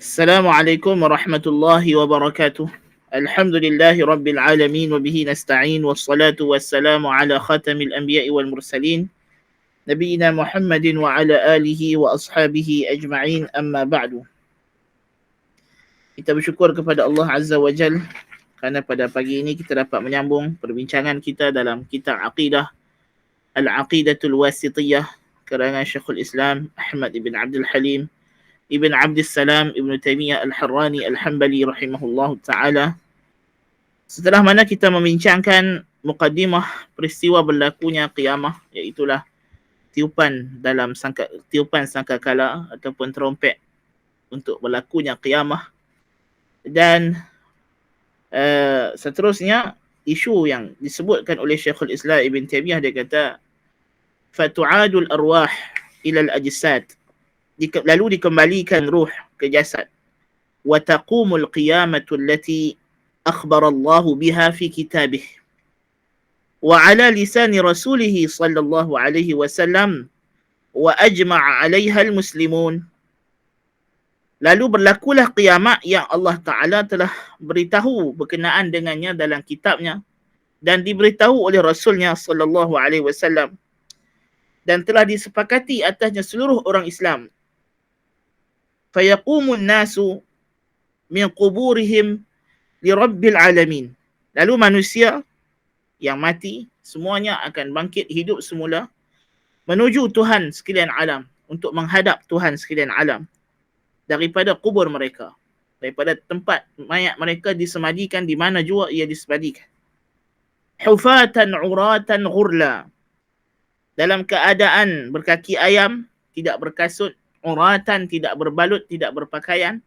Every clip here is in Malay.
Assalamualaikum warahmatullahi wabarakatuh. Alhamdulillahi rabbil alamin wa bihi nasta'in wassalatu wassalamu ala khatamil anbiya'i wal mursalin nabiyina Muhammadin wa ala alihi wa ashabihi ajma'in amma ba'du. Kita bersyukur kepada Allah Azza wa Jal kerana pada pagi ini kita dapat menyambung perbincangan kita dalam kitab Aqidah Al-Aqidatul Wasitiyah karangan Syekhul Islam Ahmad ibn Abdul Halim Ibn Abdus Salam Ibn Taymiyah Al-Harrani Al-Hambali rahimahullahu ta'ala. Setelah mana kita membincangkan muqaddimah peristiwa berlakunya qiyamah, iaitulah tiupan sangkakala ataupun trompet untuk berlakunya qiyamah. Dan seterusnya isu yang disebutkan oleh Syekhul Islam Ibn Taymiyah, dia kata fatu'adul arwah ila al-ajsad, lalu dikembalikan ruh ke jasad. Wa taqumul qiyamatu allati akhbara Allah biha fi kitabih wa ala lisani rasulih sallallahu alaihi wasallam wa ajma'a 'alaiha al-muslimun. Lalu berlakulah kiamat yang Allah Ta'ala telah beritahu berkenaan dengannya dalam kitabnya dan diberitahu oleh Rasulnya sallallahu alaihi wasallam dan telah disepakati atasnya seluruh orang Islam. Fayaqumun nasu min quburihim li rabbil alamin. Lalu manusia yang mati semuanya akan bangkit hidup semula menuju Tuhan sekalian alam, untuk menghadap Tuhan sekalian alam daripada kubur mereka, daripada tempat mayat mereka disemadikan, di mana jua ia disemadikan. Hufatan uratan ghurla, dalam keadaan berkaki ayam, tidak berkasut, uratan, tidak berbalut, tidak berpakaian,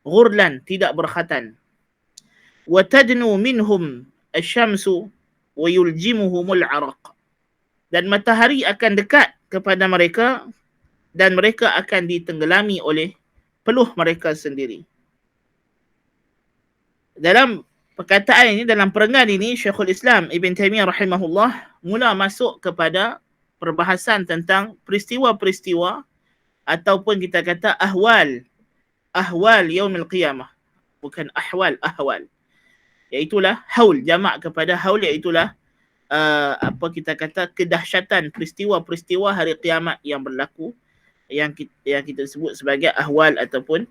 ghurlan, tidak berkhatan. Wa tadnu minhum asy-syamsu wa yuljimuhumul 'araq, dan matahari akan dekat kepada mereka dan mereka akan ditenggelami oleh peluh mereka sendiri. Dalam perkataan ini, dalam perenggan ini, Syekhul Islam Ibn Taymiyah rahimahullah mula masuk kepada perbahasan tentang peristiwa-peristiwa ataupun kita kata ahwal yaumil qiyamah, bukan ahwal, iaitulah haul, jamak kepada haul, iaitulah kita kata kedahsyatan peristiwa-peristiwa hari kiamat yang berlaku, yang kita sebut sebagai ahwal ataupun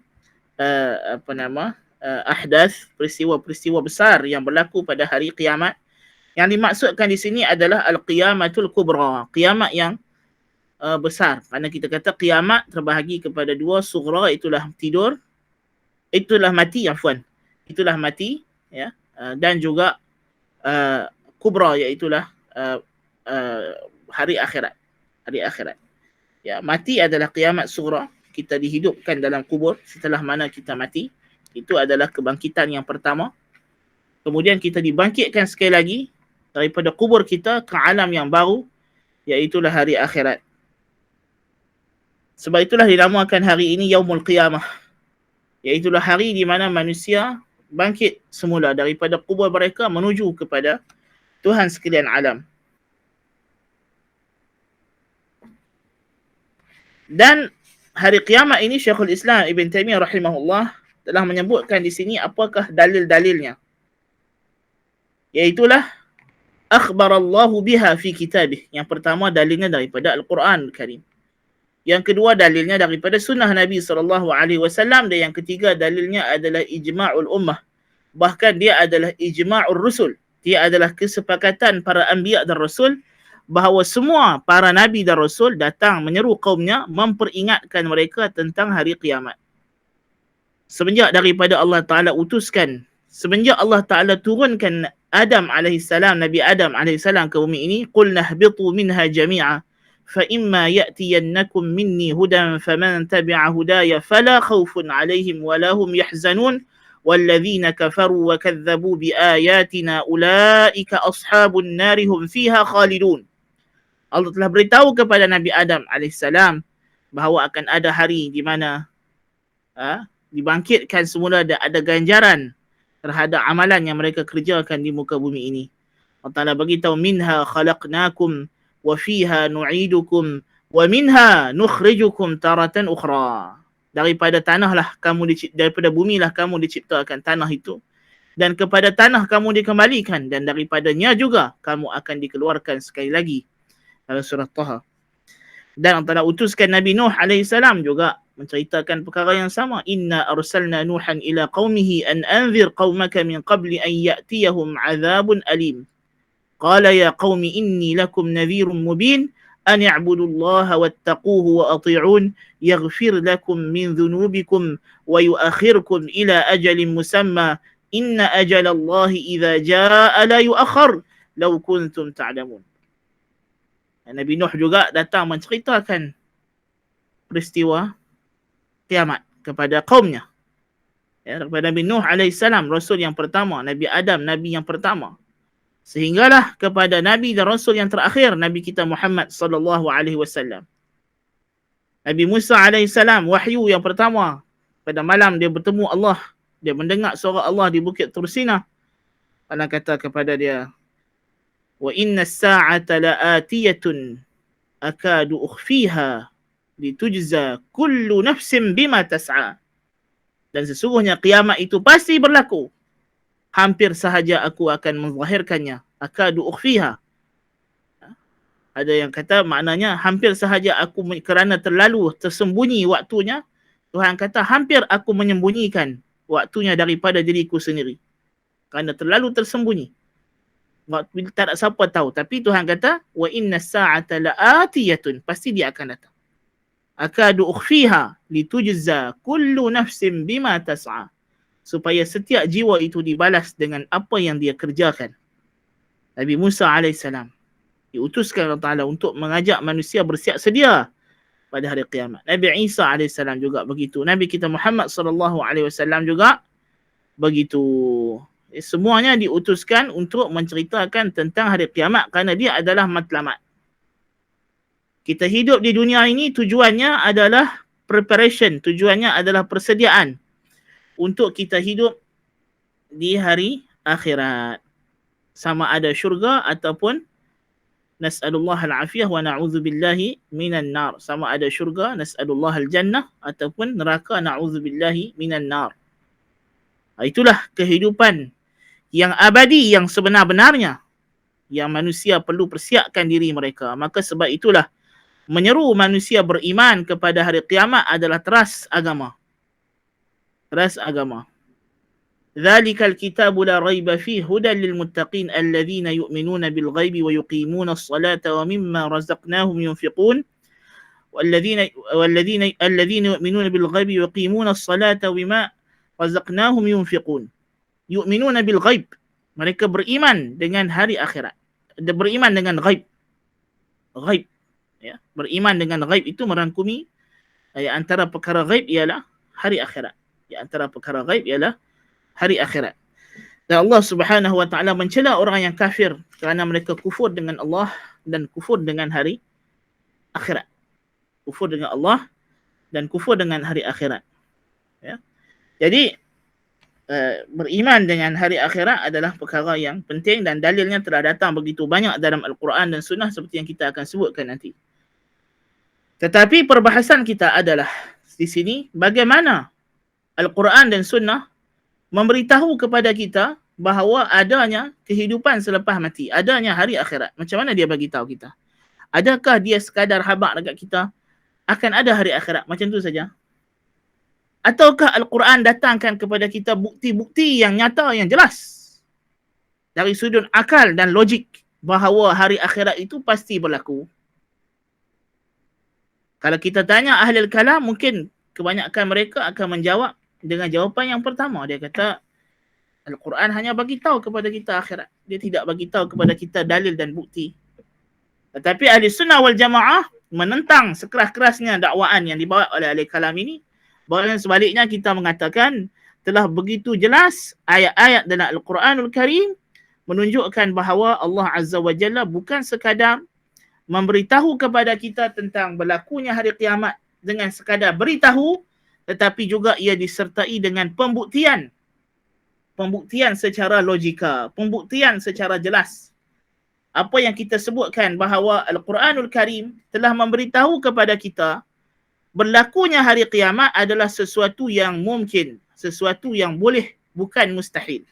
ahdath, peristiwa-peristiwa besar yang berlaku pada hari kiamat. Yang dimaksudkan di sini adalah al-qiyamatul kubra, kiamat yang besar. Kerana kita kata kiamat terbahagi kepada dua, sughra itulah tidur, itulah mati, itulah mati, ya, dan juga kubra iaitulah hari akhirat. Ya, mati adalah kiamat sughra, kita dihidupkan dalam kubur setelah mana kita mati. Itu adalah kebangkitan yang pertama. Kemudian kita dibangkitkan sekali lagi daripada kubur kita ke alam yang baru, iaitulah hari akhirat. Sebab itulah dinamakan hari ini Yaumul Qiyamah, iaitulah hari di mana manusia bangkit semula daripada kubur mereka menuju kepada Tuhan sekalian alam. Dan hari kiamat ini Syekhul Islam Ibn Taymiyah rahimahullah telah menyebutkan di sini apakah dalil-dalilnya. Iaitulah akhbarallahu biha fi kitabih. Yang pertama dalilnya daripada Al-Quran Al-Karim. Yang kedua dalilnya daripada sunnah Nabi SAW. Dan yang ketiga dalilnya adalah ijma'ul ummah. Bahkan dia adalah ijma'ul rusul. Dia adalah kesepakatan para anbiya dan rasul bahawa semua para nabi dan rasul datang menyeru kaumnya, memperingatkan mereka tentang hari kiamat. Semenjak daripada Allah Ta'ala utuskan, semenjak Allah Ta'ala turunkan Adam AS, Nabi Adam AS ke bumi ini, qulna ihbitu minha jami'a fa imma ya'tiyannakum minni hudan faman tabi'a hudaya fala khawfun 'alaihim wa lahum yahzanun walladzina kafaru wa kadzabu biayatina ulaika ashabun nari hum fiha khalidun. Allah telah beritahu kepada Nabi Adam AS bahawa akan ada hari di mana dibangkitkan semula dan ada ganjaran terhadap amalan yang mereka kerjakan di muka bumi ini. Allah Ta'ala beritahu, minha khalaqnakum wa fiha nu'idukum wa minha nukhrijukum taratan ukhra. Daripada daripada bumi lah kamu diciptakan, tanah itu, dan kepada tanah kamu dikembalikan, dan daripadanya juga kamu akan dikeluarkan sekali lagi. Dalam surah Taha. Dan telah utuskan Nabi Nuh alaihissalam juga menceritakan perkara yang sama. Inna arsalna Nuhan ila qaumihi an anzir qaumaka min qabli an ya'tiyahum azabun alim. Qala ya qaumi inni lakum nadhirun mubin an i'budu allaha wattaquhu wa ati'un yaghfir lakum min dhunubikum wa yuakhirkum ila ajalin musamma inna ajalallahi idza jaa la yuakhkhar law kuntum ta'lamun. Nabi Nuh juga datang menceritakan peristiwa kiamat kepada kaumnya. Ya, kepada Nabi Nuh alaihissalam, Rasul yang pertama, Nabi Adam, Nabi yang pertama. Sehinggalah kepada Nabi dan Rasul yang terakhir, Nabi kita Muhammad sallallahu alaihi wasallam. Nabi Musa alaihissalam, wahyu yang pertama. Pada malam dia bertemu Allah, dia mendengar suara Allah di Bukit Tursina. Allah kata kepada dia, wa inna as-sa'ata la'atiyatun akadu ukhfiha litujza kullu nafsin bima tas'a. Dan sesungguhnya kiamat itu pasti berlaku. Hampir sahaja aku akan menzahirkannya. Akadu ukhfiha. Ada yang kata maknanya hampir sahaja aku, kerana terlalu tersembunyi waktunya, Tuhan kata hampir aku menyembunyikan waktunya daripada diriku sendiri. Kerana terlalu tersembunyi. Tak ada siapa tahu. Tapi Tuhan kata, wa inna sa'ata la'atiyatun. Pasti dia akan datang. Akadu ukhfiha litujza kullu nafsin bima tas'a. Supaya setiap jiwa itu dibalas dengan apa yang dia kerjakan. Nabi Musa alaihissalam diutuskan Allah Ta'ala untuk mengajak manusia bersiap sedia pada hari kiamat. Nabi Isa alaihissalam juga begitu. Nabi kita Muhammad sallallahu alaihi wasallam juga begitu. Semuanya diutuskan untuk menceritakan tentang hari kiamat kerana dia adalah matlamat. Kita hidup di dunia ini tujuannya adalah preparation, tujuannya adalah persediaan untuk kita hidup di hari akhirat. Sama ada syurga ataupun nas'alullah al-afiyah wa na'udzubillahi minan nar. Sama ada syurga, nas'alullah al-jannah, ataupun neraka, na'udzubillahi minan nar. Itulah kehidupan yang abadi, yang sebenar-benarnya, yang manusia perlu persiapkan diri mereka. Maka sebab itulah menyeru manusia beriman kepada hari kiamat adalah teras agama. Teras agama. Dzalikal kitabu la raiba fihi hudan lil muttaqin alladhina yu'minuna bil ghaibi wa yuqimuna as-salata wa mimma razaqnahum yunfiqun. والذين يؤمنون بالغيب ويقيمون الصلاة وما رزقناهم ينفقون. Yu'minuna bil ghaib. Mereka beriman dengan hari akhirat. Beriman dengan ghaib. Ghaib. Ya. Beriman dengan ghaib itu merangkumi antara perkara ghaib ialah hari akhirat. Di antara perkara ghaib ialah hari akhirat. Dan Allah Subhanahu wa taala mencela orang yang kafir kerana mereka kufur dengan Allah dan kufur dengan hari akhirat. Kufur dengan Allah dan kufur dengan hari akhirat. Ya. Jadi beriman dengan hari akhirat adalah perkara yang penting dan dalilnya telah datang begitu banyak dalam Al-Quran dan Sunnah seperti yang kita akan sebutkan nanti. Tetapi perbahasan kita adalah di sini bagaimana Al-Quran dan Sunnah memberitahu kepada kita bahawa adanya kehidupan selepas mati, adanya hari akhirat. Macam mana dia bagi tahu kita? Adakah dia sekadar habaq dekat kita akan ada hari akhirat macam tu saja? Ataukah Al-Quran datangkan kepada kita bukti-bukti yang nyata, yang jelas dari sudut akal dan logik bahawa hari akhirat itu pasti berlaku? Kalau kita tanya ahli kalam, mungkin kebanyakan mereka akan menjawab dengan jawapan yang pertama. Dia kata Al-Quran hanya bagi tahu kepada kita akhirat. Dia tidak bagi tahu kepada kita dalil dan bukti. Tetapi ahli sunnah wal jamaah menentang sekeras-kerasnya dakwaan yang dibawa oleh ahli kalam ini. Bahkan sebaliknya kita mengatakan telah begitu jelas ayat-ayat dalam Al-Quranul Karim menunjukkan bahawa Allah Azza wa Jalla bukan sekadar memberitahu kepada kita tentang berlakunya hari kiamat dengan sekadar beritahu, tetapi juga ia disertai dengan pembuktian. Pembuktian secara logika, pembuktian secara jelas. Apa yang kita sebutkan bahawa Al-Quranul Karim telah memberitahu kepada kita Berlakunya hari kiamat adalah sesuatu yang mungkin, sesuatu yang boleh, bukan mustahil.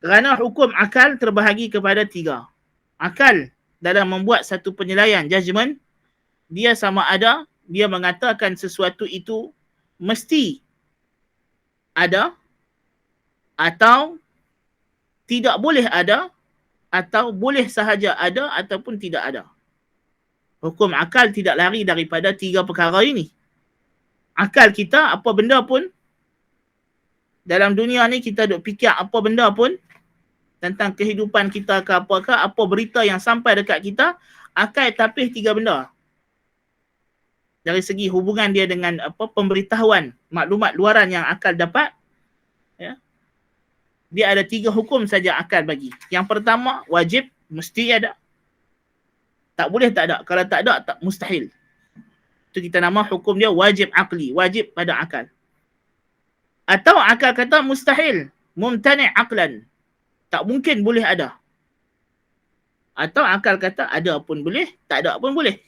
Kerana hukum akal terbahagi kepada 3. Akal dalam membuat satu penilaian, judgement, dia sama ada dia mengatakan sesuatu itu mesti ada atau tidak boleh ada, atau boleh sahaja ada ataupun tidak ada. Hukum akal tidak lari daripada 3 perkara ini. Akal kita, apa benda pun dalam dunia ni, kita duk fikir apa benda pun tentang kehidupan kita ke apakah, apa berita yang sampai dekat kita, akal tapis 3 benda. Dari segi hubungan dia dengan pemberitahuan, maklumat luaran yang akal dapat, ya, dia ada 3 hukum saja akal bagi. Yang pertama, wajib, mesti ada. Tak boleh tak ada. Kalau tak ada, tak mustahil. Itu kita nama hukum dia wajib akli, wajib pada akal. Atau akal kata mustahil, mumtani' aqlan, tak mungkin boleh ada. Atau akal kata ada pun boleh, tak ada pun boleh.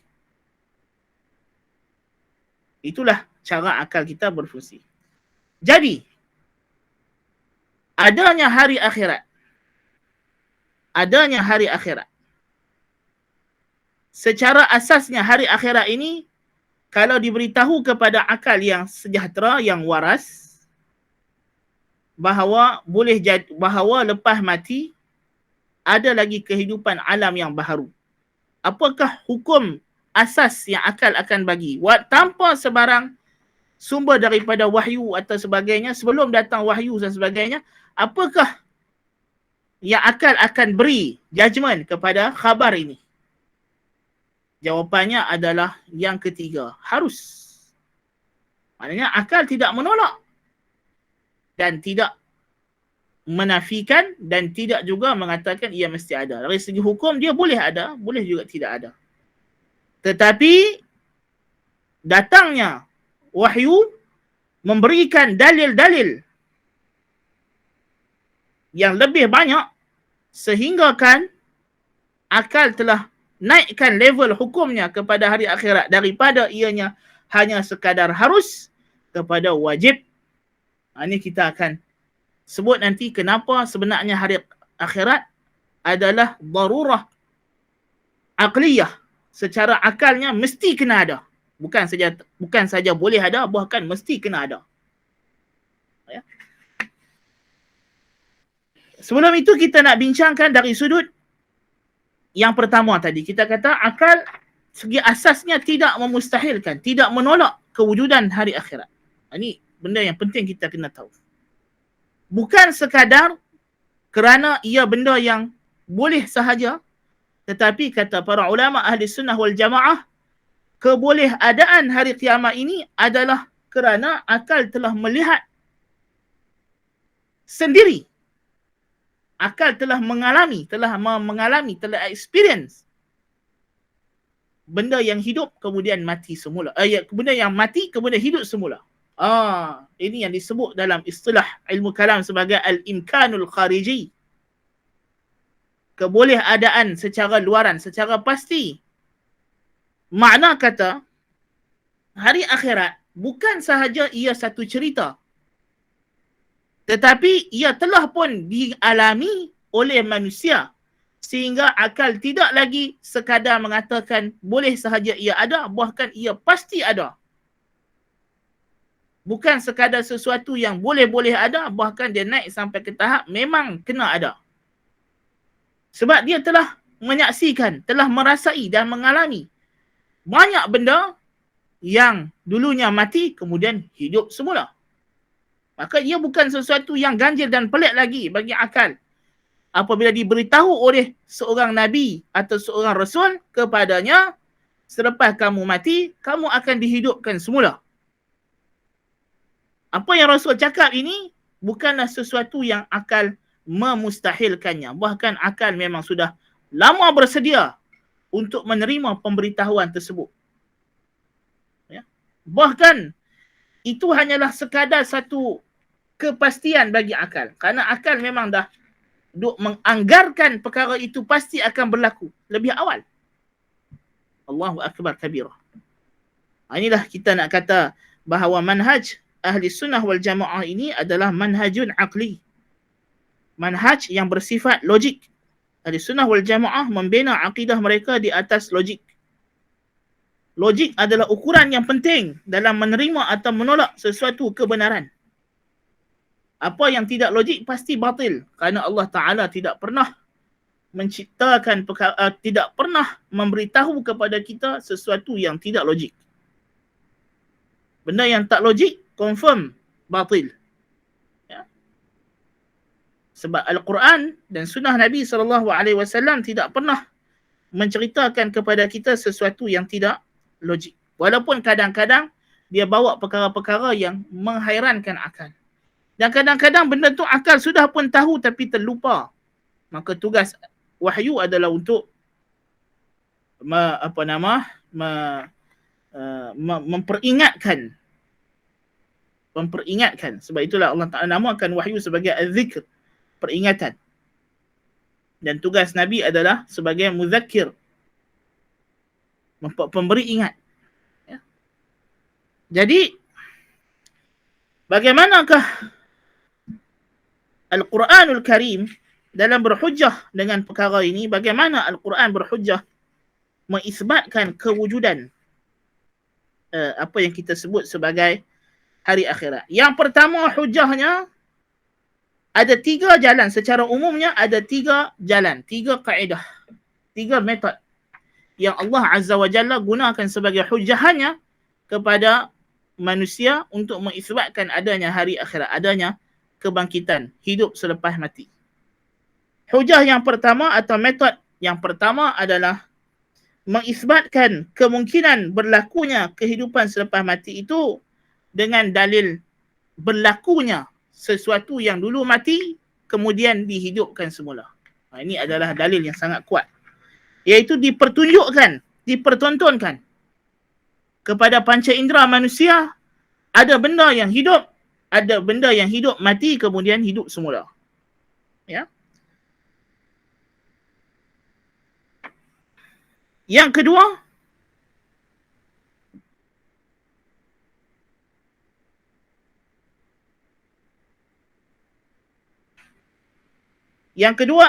Itulah cara akal kita berfungsi. Jadi, adanya hari akhirat. Adanya hari akhirat. Secara asasnya hari akhirat ini, kalau diberitahu kepada akal yang sejahtera, yang waras, bahawa bahawa lepas mati ada lagi kehidupan alam yang baharu. Apakah hukum asas yang akal akan bagi? Tanpa sebarang sumber daripada wahyu atau sebagainya, sebelum datang wahyu dan sebagainya, apakah yang akal akan beri judgement kepada khabar ini? Jawapannya adalah yang ketiga, harus. Maknanya akal tidak menolak dan tidak menafikan dan tidak juga mengatakan ia mesti ada. Dari segi hukum dia boleh ada, boleh juga tidak ada. Tetapi datangnya wahyu memberikan dalil-dalil yang lebih banyak sehingga kan akal telah naikkan level hukumnya kepada hari akhirat daripada ianya hanya sekadar harus kepada wajib. Ini kita akan sebut nanti kenapa sebenarnya hari akhirat adalah darurah aqliyah. Secara akalnya mesti kena ada. Bukan saja boleh ada, bahkan mesti kena ada. Ya. Sebelum itu kita nak bincangkan dari sudut yang pertama tadi. Kita kata akal segi asasnya tidak memustahilkan, tidak menolak kewujudan hari akhirat. Ini benda yang penting kita kena tahu. Bukan sekadar kerana ia benda yang boleh sahaja, tetapi kata para ulama ahli sunnah wal jamaah, kebolehadaan hari kiamat ini adalah kerana akal telah melihat sendiri. Akal telah mengalami, telah experience benda yang hidup kemudian mati semula. Benda yang mati kemudian hidup semula. Ini yang disebut dalam istilah ilmu kalam sebagai al-imkanul khariji. Kebolehadaan secara luaran, secara pasti. Makna kata, hari akhirat bukan sahaja ia satu cerita, tetapi ia telah pun dialami oleh manusia sehingga akal tidak lagi sekadar mengatakan boleh sahaja ia ada, bahkan ia pasti ada. Bukan sekadar sesuatu yang boleh-boleh ada, bahkan dia naik sampai ke tahap memang kena ada. Sebab dia telah menyaksikan, telah merasai dan mengalami banyak benda yang dulunya mati kemudian hidup semula. Maka ia bukan sesuatu yang ganjil dan pelik lagi bagi akal. Apabila diberitahu oleh seorang Nabi atau seorang Rasul kepadanya, selepas kamu mati, kamu akan dihidupkan semula. Apa yang Rasul cakap ini bukanlah sesuatu yang akal memustahilkannya. Bahkan akal memang sudah lama bersedia untuk menerima pemberitahuan tersebut. Ya. Bahkan itu hanyalah sekadar satu kepastian bagi akal. Kerana akal memang dah menganggarkan perkara itu pasti akan berlaku lebih awal. Allahu Akbar kabirah. Inilah kita nak kata bahawa manhaj ahli sunnah wal jamaah ini adalah manhajun aqli. Manhaj yang bersifat logik. Ahli sunnah wal jamaah membina akidah mereka di atas logik. Logik adalah ukuran yang penting dalam menerima atau menolak sesuatu kebenaran. Apa yang tidak logik pasti batil, kerana Allah Ta'ala tidak pernah menciptakan tidak pernah memberitahu kepada kita sesuatu yang tidak logik. Benda yang tak logik confirm batil. Ya. Sebab Al-Quran dan sunnah Nabi SAW tidak pernah menceritakan kepada kita sesuatu yang tidak logik. Walaupun kadang-kadang dia bawa perkara-perkara yang menghairankan akal. Dan kadang-kadang benda tu akal sudah pun tahu tapi terlupa. Maka tugas wahyu adalah untuk memperingatkan. Sebab itulah Allah Ta'ala namakan wahyu sebagai az-zikr, peringatan. Dan tugas Nabi adalah sebagai muzakkir, pemberi ingat. Ya. Jadi, bagaimanakah Al-Quranul Karim dalam berhujjah dengan perkara ini? Bagaimana Al-Quran berhujjah mengisbatkan kewujudan apa yang kita sebut sebagai hari akhirat? Yang pertama hujjahnya ada 3 jalan. Secara umumnya ada 3 jalan, 3 kaedah, 3 metod yang Allah Azza wa Jalla gunakan sebagai hujjahannya kepada manusia untuk mengisbatkan adanya hari akhirat, adanya kebangkitan, hidup selepas mati. Hujah yang pertama atau metod yang pertama adalah mengisbatkan kemungkinan berlakunya kehidupan selepas mati itu dengan dalil berlakunya sesuatu yang dulu mati kemudian dihidupkan semula. Ini adalah dalil yang sangat kuat. Iaitu dipertunjukkan, dipertontonkan kepada panca indera manusia ada benda yang hidup, ada benda yang hidup mati kemudian hidup semula. Ya. Yang kedua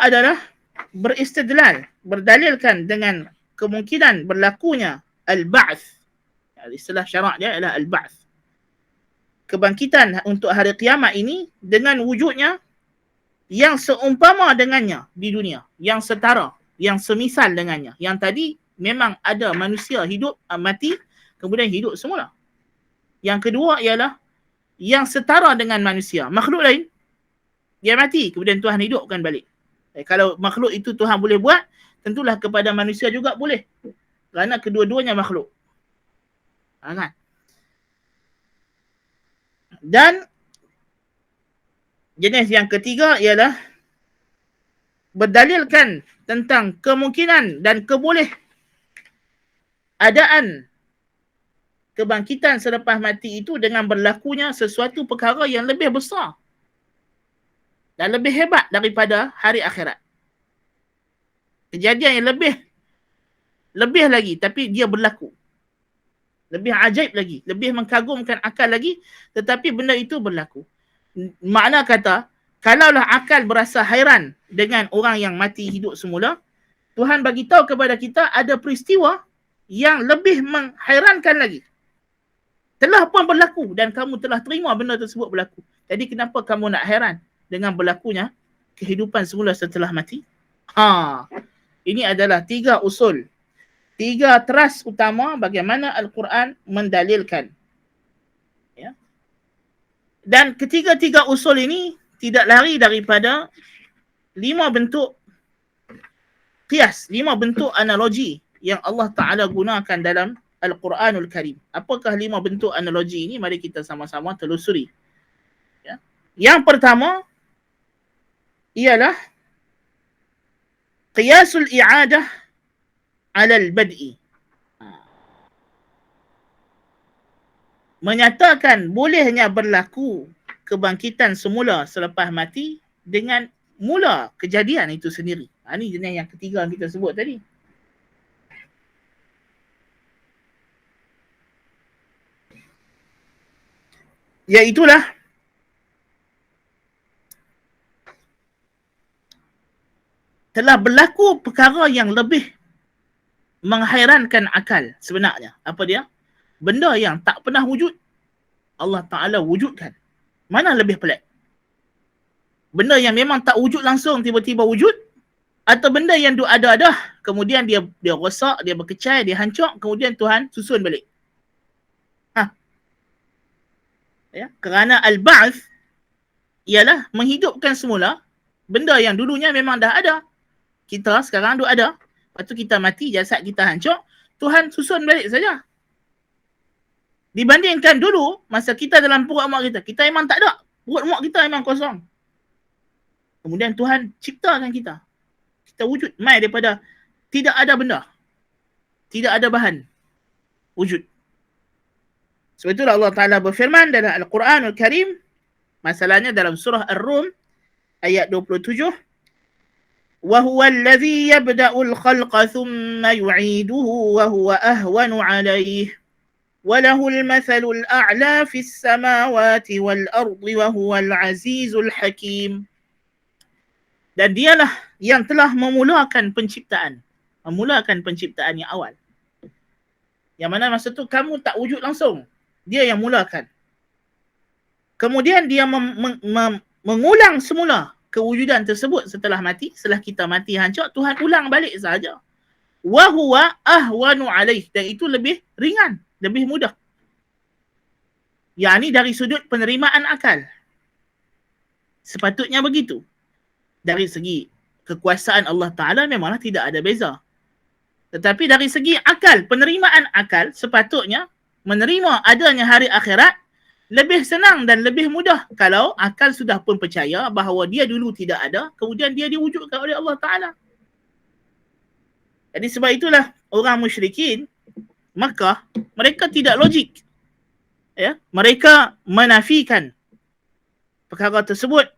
adalah beristidlal, berdalilkan dengan kemungkinan berlakunya al-ba'th. Istilah syarak dia adalah al-ba'th. Kebangkitan untuk hari kiamat ini dengan wujudnya yang seumpama dengannya di dunia, yang setara, yang semisal dengannya. Yang tadi memang ada manusia hidup, mati, kemudian hidup semula. Yang kedua ialah yang setara dengan manusia, makhluk lain, dia mati, kemudian Tuhan hidupkan balik. Kalau makhluk itu Tuhan boleh buat, tentulah kepada manusia juga boleh. Kerana kedua-duanya makhluk. Kan? Dan jenis yang ketiga ialah berdalilkan tentang kemungkinan dan keboleh adaan kebangkitan selepas mati itu dengan berlakunya sesuatu perkara yang lebih besar dan lebih hebat daripada hari akhirat. Kejadian yang lebih lagi tapi dia berlaku. Lebih ajaib lagi, lebih mengagumkan akal lagi, tetapi benda itu berlaku. Makna kata, kalaulah akal berasa hairan dengan orang yang mati hidup semula, Tuhan bagi tahu kepada kita ada peristiwa yang lebih menghairankan lagi. Telah pun berlaku dan kamu telah terima benda tersebut berlaku. Jadi kenapa kamu nak hairan dengan berlakunya kehidupan semula setelah mati? Ini adalah 3 usul, 3 teras utama bagaimana Al-Quran mendalilkan. Ya. Dan ketiga-tiga usul ini tidak lari daripada 5 bentuk qiyas, 5 bentuk analogi yang Allah Ta'ala gunakan dalam Al-Quranul Karim. Apakah 5 bentuk analogi ini? Mari kita sama-sama telusuri. Ya. Yang pertama ialah qiyasul i'adah alal bad'i. Menyatakan bolehnya berlaku kebangkitan semula selepas mati dengan mula kejadian itu sendiri. Ini jenis yang ketiga yang kita sebut tadi. Iaitulah telah berlaku perkara yang lebih menghairankan akal sebenarnya. Apa dia? Benda yang tak pernah wujud, Allah Ta'ala wujudkan. Mana lebih pelik? Benda yang memang tak wujud langsung tiba-tiba wujud, atau benda yang ada-ada kemudian dia rosak, dia berkecai, dia hancur, kemudian Tuhan susun balik. Ya, kerana al-ba'th ialah menghidupkan semula benda yang dulunya memang dah ada. Kita sekarang duk ada, lepas tu kita mati, jasad kita hancur, Tuhan susun balik saja. Dibandingkan dulu, masa kita dalam perut mak kita memang tak ada. Perut mak kita memang kosong. Kemudian Tuhan ciptakan kita. Kita wujud, mai daripada tidak ada benda. Tidak ada bahan. Wujud. Sebab itulah Allah Ta'ala berfirman dalam Al-Quranul Karim, masalahnya dalam surah Ar-Rum, ayat 27, وَهُوَ الَّذِي يَبْدَأُ الْخَلْقَ ثُمَّ يُعِيدُهُ وَهُوَ أَهْوَنُ عَلَيْهِ وَلَهُ الْمَثَلُ الْأَعْلَى فِي السَّمَاوَاتِ وَالْأَرْضِ وَهُوَ الْعَزِيزُ الْحَكِيمُ. Dan dialah yang telah memulakan penciptaan. Memulakan penciptaan yang awal. Yang mana masa tu kamu tak wujud langsung. Dia yang mulakan. Kemudian dia mengulang semula kewujudan tersebut setelah mati. Setelah kita mati hancur, Tuhan ulang balik sahaja. Wa huwa ahwanu alaih. Dan itu lebih ringan, lebih mudah. Yang ini dari sudut penerimaan akal. Sepatutnya begitu. Dari segi kekuasaan Allah Ta'ala memanglah tidak ada beza. Tetapi dari segi akal, penerimaan akal, sepatutnya menerima adanya hari akhirat lebih senang dan lebih mudah kalau akal sudah pun percaya bahawa dia dulu tidak ada, kemudian dia diwujudkan oleh Allah Ta'ala. Jadi sebab itulah orang musyrikin Makkah, mereka tidak logik. Ya, mereka menafikan perkara tersebut.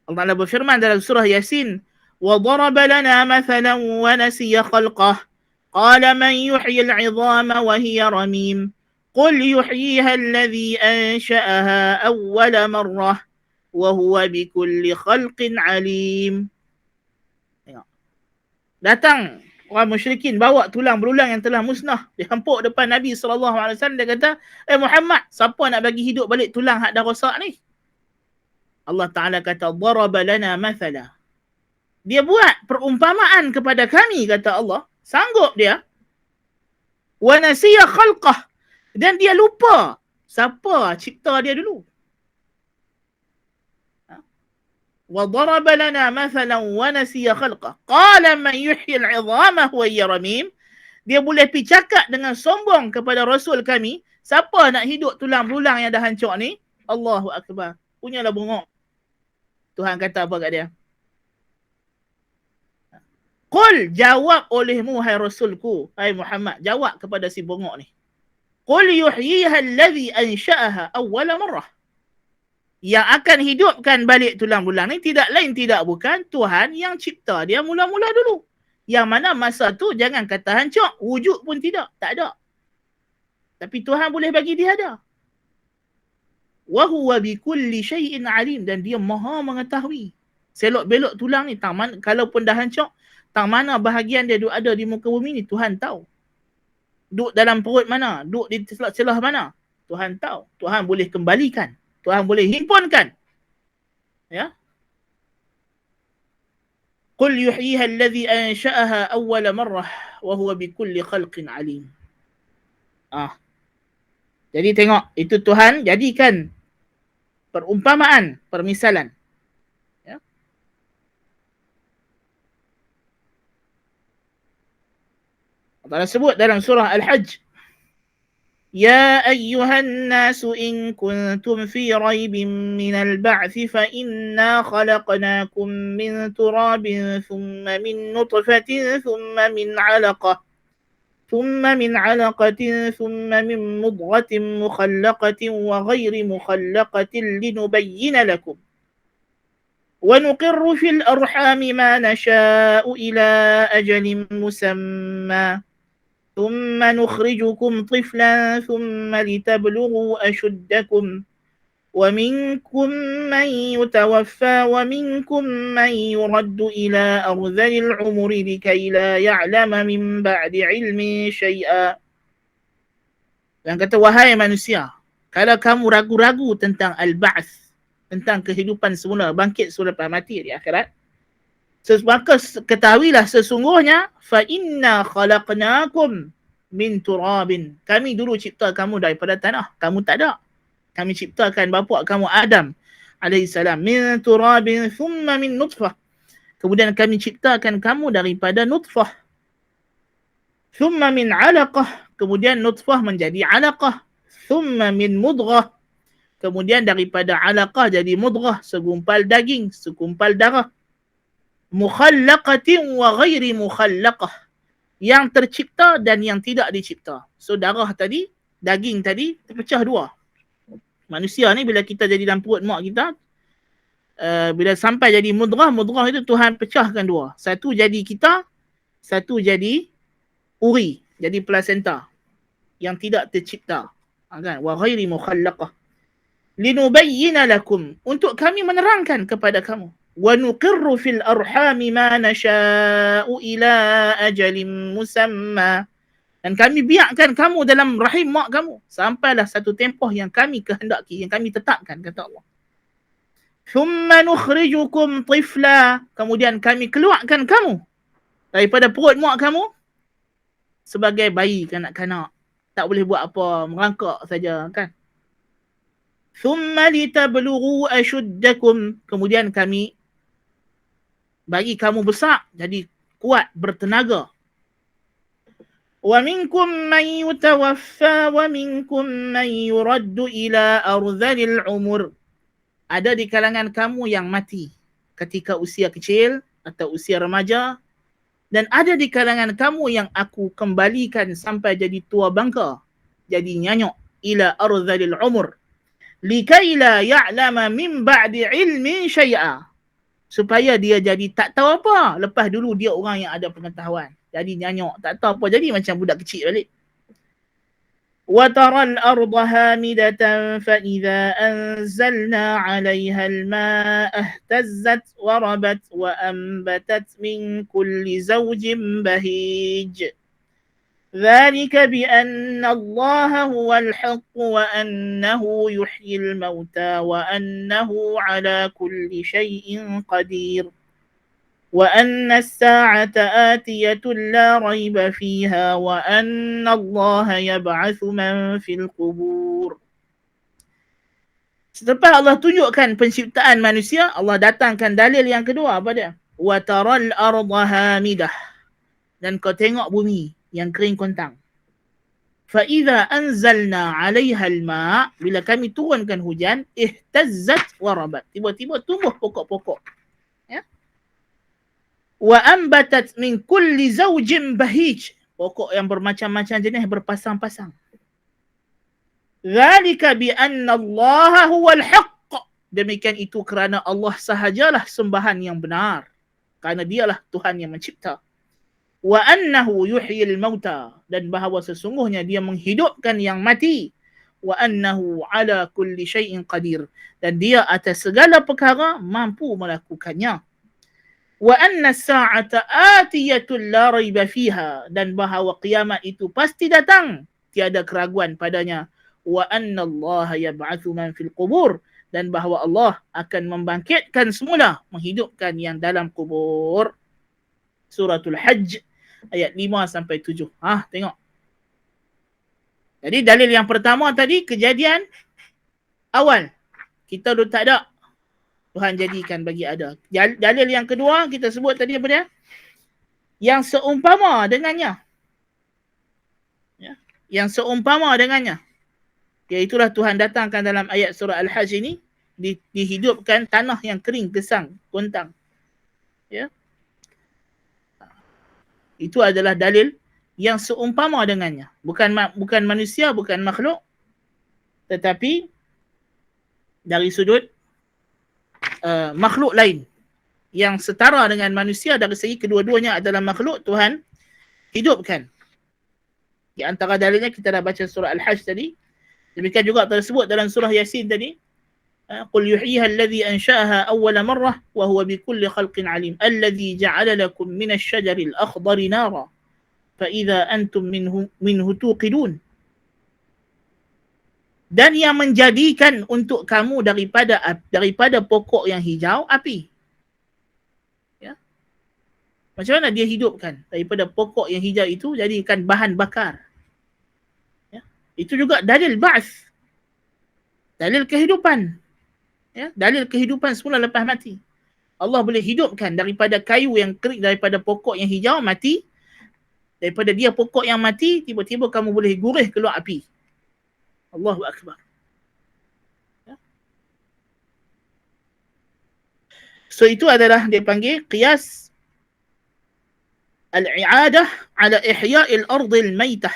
Allah Ta'ala berfirman dalam surah Yasin, وَضَرَبَ لَنَا مَثَلًا وَنَسِيَ خَلْقَهُ قَالَ مَنْ يُحْيِي الْعِظَامَ وَهِيَ رَمِيمٌ قُلْ يُحْيِيهَا الَّذِي أَنْشَأَهَا أَوَّلَ مَرَّةٍ وَهُوَ بِكُلِّ خَلْقٍ عَلِيمٌ. Datang orang musyrikin bawa tulang berulang yang telah musnah, dihempuk depan Nabi SAW. Dia kata, Muhammad, siapa nak bagi hidup balik tulang hak dah rosak ni? Allah Ta'ala kata, ضَرَبَ لَنَا مَثَلًا. Dia buat perumpamaan kepada kami, kata Allah. Sanggup dia. وَنَسِيَ خَلْقَهُ. Dan dia lupa siapa cipta dia dulu. وَضَرَبَ لَنَا مَثَلًا وَنَسِيَ خَلْقَهُ قَالَ مَنْ يُحْيِي الْعِظَامَ وَهِيَ رَمِيمٌ. Dia boleh pergi cakap dengan sombong kepada Rasul kami, siapa nak hidup tulang berulang yang dah hancur ni? Allahu Akbar. Punyalah bengok. Tuhan kata apa kat dia? Qul, jawab olehmu hai Rasulku, hai Muhammad, jawab kepada si bongok ni. Qul yuhyiha alladhi ansha'aha awwala marrah. Yang akan hidupkan balik tulang berulang ni tidak lain tidak bukan Tuhan yang cipta dia mula-mula dulu. Yang mana masa tu jangan kata hancur, wujud pun tidak, tak ada. Tapi Tuhan boleh bagi dia ada. Wa huwa bikulli syai'in alim. Dan dia maha mengetahui. Selok belok tulang ni, kalaupun dah hancur, tang mana bahagian dia duk ada di muka bumi ni, Tuhan tahu. Duk dalam perut mana, duk di celah mana, Tuhan tahu. Tuhan boleh kembalikan, Tuhan boleh himpunkan. Ya. Qul yuhyiha alladhi ansha'aha awwala marrah wa huwa bikulli khalqin alim. Jadi tengok, itu Tuhan jadikan perumpamaan, permisalan. Ya. Allah sebut dalam surah Al-Hajj, Ya ayyuhan nasu in kuntum fi raibin minal ba'thi fa inna khalaqnakum min turabin thumma min nutfatin thumma min 'alaqah ثم من علقة ثم من مضغة مخلقة وغير مخلقة لنبين لكم ونقر في الأرحام ما نشاء إلى أجل مسمى ثم نخرجكم طفلا ثم لتبلغوا أشدكم ومنكم من يتوفى ومنكم من يرد إلى أرذل العمر لكي لا يعلم من بعد علم شيئا. Yang kata, wahai manusia, kalau kamu ragu-ragu tentang al-ba'ats, tentang kehidupan semula, bangkit selepas mati di akhirat, maka ketahuilah sesungguhnya fa inna khalaqnakum min turabin. Kami dulu cipta kamu daripada tanah, kamu tak ada. Kami ciptakan bapa kamu Adam alaihissalam min turabin thumma min nutfah. Kemudian kami ciptakan kamu daripada nutfah. Thumma min alaqah. Kemudian nutfah menjadi alaqah. Thumma min mudghah. Kemudian daripada alaqah jadi mudghah, segumpal daging, segumpal darah. Mukhallaqatin wa ghairi mukhallaqah. Yang tercipta dan yang tidak dicipta. So darah tadi, daging tadi terpecah dua. Manusia ni bila kita jadi dalam perut mak kita, bila sampai jadi mudghah, mudghah itu Tuhan pecahkan dua. Satu jadi kita, satu jadi uri, jadi placenta yang tidak tercipta. Kan? Wa ghairi mukhallaqah. Linubayyina lakum, untuk kami menerangkan kepada kamu. Wa nuqirru fil arhami ma nasha'u ila ajalin musamma. Dan kami biarkan kamu dalam rahim mak kamu sampailah satu tempoh yang kami kehendaki, yang kami tetapkan, kata Allah. Thumma nukhrijukum tifla. Kemudian kami keluarkan kamu daripada perut mak kamu sebagai bayi kanak-kanak. Tak boleh buat apa, merangkak saja kan. Thumma litablughu ashuddakum. Kemudian kami bagi kamu besar, jadi kuat, bertenaga. وَمِنْكُمْ مَنْ يُتَوَفَّى وَمِنْكُمْ مَنْ يُرَدُّ إِلَىٰ أَرْذَلِ الْعُمُرِ. Ada di kalangan kamu yang mati ketika usia kecil atau usia remaja, dan ada di kalangan kamu yang aku kembalikan sampai jadi tua bangka, jadi nyanyuk, ila arzalil umur likai la ya'lama min ba'di ilmin syai'a, supaya dia jadi tak tahu apa lepas dulu dia orang yang ada pengetahuan. Jadi nyanyuk, tak tahu apa, jadi macam budak kecil balik. وَتَرَى الْأَرْضَ هَامِدَةً فَإِذَا أَنزَلْنَا عَلَيْهَا الْمَاءَ اهْتَزَّتْ وَرَبَتْ وَأَنبَتَتْ مِنْ كُلِّ زَوْجٍ بَهِيجٍ ذَلِكَ بِأَنَّ اللَّهَ هُوَ الْحَقُّ وَأَنَّهُ يُحْيِي الْمَوْتَى وَأَنَّهُ عَلَى كُلِّ شَيْءٍ قَدِيرٌ وَأَنَّ السَّاعَةَ آتِيَةٌ لَا رَيْبَ فِيهَا وَأَنَّ اللَّهَ يَبْعَثُ مَنْ فِي الْقُبُورِ. Setelah Allah tunjukkan penciptaan manusia, Allah datangkan dalil yang kedua. Apa dia? وَتَرَى الْأَرْضَ هَامِدَةً. Dan kau tengok bumi yang kering kontang. فَإِذَا أَنزَلْنَا عَلَيْهَا الْمَاءَ. Bila kami turunkan hujan, اهْتَزَّتْ وَرَبَتْ. Tiba-tiba tumbuh pokok-pokok. Ya? وَأَنْبَتَتْ مِنْ كُلِّ زَوْجٍ بَهِيجٍ. Pokok yang bermacam-macam jenis berpasang-pasang. ذَلِكَ بِأَنَّ اللَّهَ هُوَ الْحَقِّ. Demikian itu kerana Allah sahajalah sembahan yang benar. Kerana dialah Tuhan yang mencipta. وَأَنَّهُ يُحْيِي الْمَوْتَى. Dan bahawa sesungguhnya dia menghidupkan yang mati. وَأَنَّهُ عَلَى كُلِّ شَيْءٍ قَدِيرٌ. Dan dia atas segala perkara mampu melakukannya. وَأَنَّ السَّاعَةَ آتِيَةٌ لَا رَيْبَ فِيهَا. Dan bahawa kiamat itu pasti datang, tiada keraguan padanya. وَأَنَّ اللَّهَ يَبْعَثُ مَنْ فِي الْقُبُورِ. Dan bahawa Allah akan membangkitkan semula, menghidupkan yang dalam kubur. Suratul Hajj ayat 5 sampai 7. Tengok. Jadi dalil yang pertama tadi kejadian awal. Kita dah tak ada, Tuhan jadikan bagi ada. Dalil yang kedua kita sebut tadi apa dia? Yang seumpama dengannya. Ya. Yang seumpama dengannya. Iaitulah Tuhan datangkan dalam ayat surah Al-Hajj ini, dihidupkan tanah yang kering, gesang, kontang. Ya. Itu adalah dalil yang seumpama dengannya. Bukan manusia, bukan makhluk, tetapi dari sudut makhluk lain yang setara dengan manusia. Dari segi kedua-duanya adalah makhluk, Tuhan hidupkan. Di antara dalilnya kita dah baca surah Al-Hajj tadi. Demikian juga tersebut dalam surah Yasin tadi. قل يحييها الذي أنشأها أول مرة وهو بكل خلق عليم الذي جعل لكم من الشجر الأخضر نارا فإذا أنتم منه توقدون. Dan yang menjadikan untuk kamu daripada pokok yang hijau api. Ya. Macam mana dia hidupkan daripada pokok yang hijau itu jadikan bahan bakar. Ya. Itu juga dalil ba'ats. Dalil kehidupan. Ya, dalil kehidupan semula lepas mati. Allah boleh hidupkan daripada kayu yang kering, daripada pokok yang hijau mati. Daripada dia pokok yang mati, tiba-tiba kamu boleh gurih keluar api. Allahu Akbar. Ya. So itu adalah dia panggil qiyas al-i'adah ala ihya'il ardil maitah.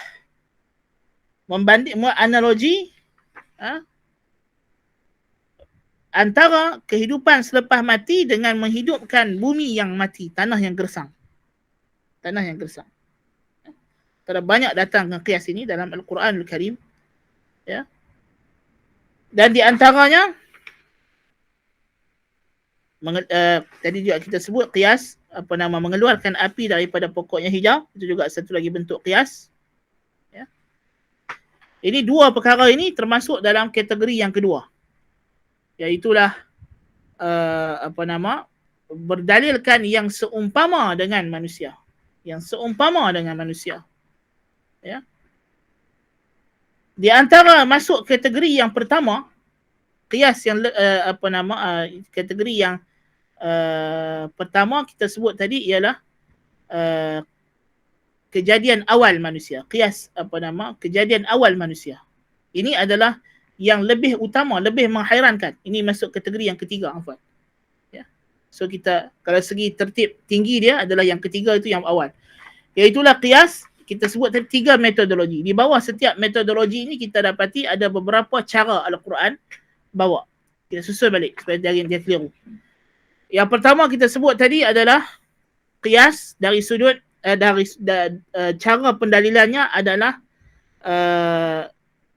Membanding analogi antara kehidupan selepas mati dengan menghidupkan bumi yang mati, tanah yang gersang. Tanah yang gersang. Ada banyak datang qiyas ini dalam Al-Quran Al-Karim. Ya. Dan di antaranya tadi juga kita sebut qiyas mengeluarkan api daripada pokoknya hijau, itu juga satu lagi bentuk qiyas. Ya. Ini dua perkara ini termasuk dalam kategori yang kedua, iaitulah berdalilkan yang seumpama dengan manusia, ya. Di antara masuk kategori yang pertama, qiyas yang kategori yang pertama kita sebut tadi ialah kejadian awal manusia. Qiyas kejadian awal manusia. Ini adalah yang lebih utama, lebih menghairankan. Ini masuk kategori yang ketiga, Afwan. Ya. So kita kalau segi tertib tinggi dia adalah yang ketiga, itu yang awal. Iaitulah qiyas. Kita sebut tadi 3 metodologi. Di bawah setiap metodologi ini kita dapati ada beberapa cara Al-Quran bawa. Kita susun balik supaya dia keliru. Yang pertama kita sebut tadi adalah qiyas dari sudut cara pendalilannya adalah